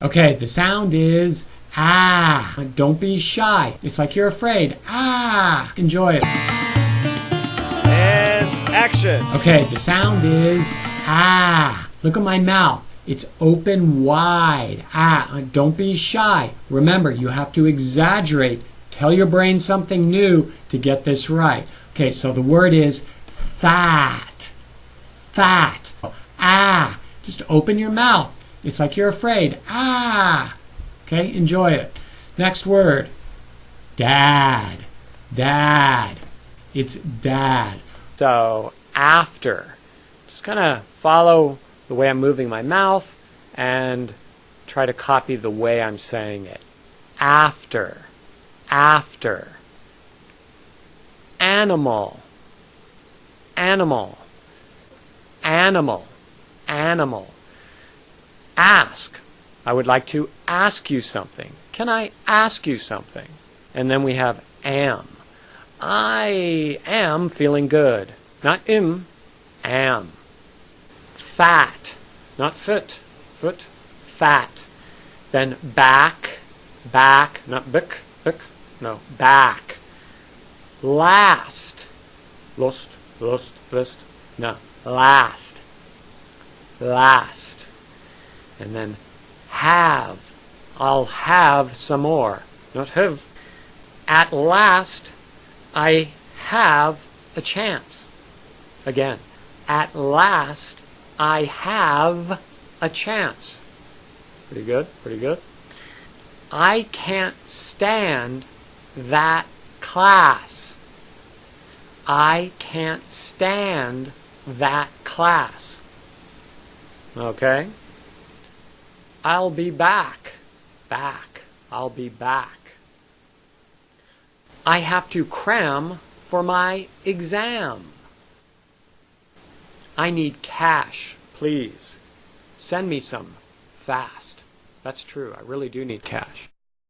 Okay, the sound is ah. Don't be shy. It's like you're afraid. Ah. Enjoy it. And action. Okay, the sound is ah. Look at my mouth. It's open wide. Ah. Don't be shy. Remember, you have to exaggerate. Tell your brain something new to get this right. Okay, so the word is fat. Fat. Ah. Just open your mouth. It's like you're afraid. Ah. Okay, enjoy it. Next word. Dad. Dad. It's dad. So, after. Just kind of follow the way I'm moving my mouth and try to copy the way I'm saying it. After. After. Animal. Animal. Animal. Animal. Ask. I would like to ask you something. Can I ask you something? And then we have am. I am feeling good. Not am. Fat. Not foot. Foot. Fat. Then back. Back. Not bick. Bick. No. Back. Last. Lust. Lust. Lust. No. Last. Last. And then have. I'll have some more. Not have. At last, I have a chance. Again. At last, I have a chance. Pretty good? Pretty good? I can't stand that class. I can't stand that class. Okay? I'll be back. Back. I'll be back. I have to cram for my exam. I need cash, please. Send me some fast. That's true. I really do need cash.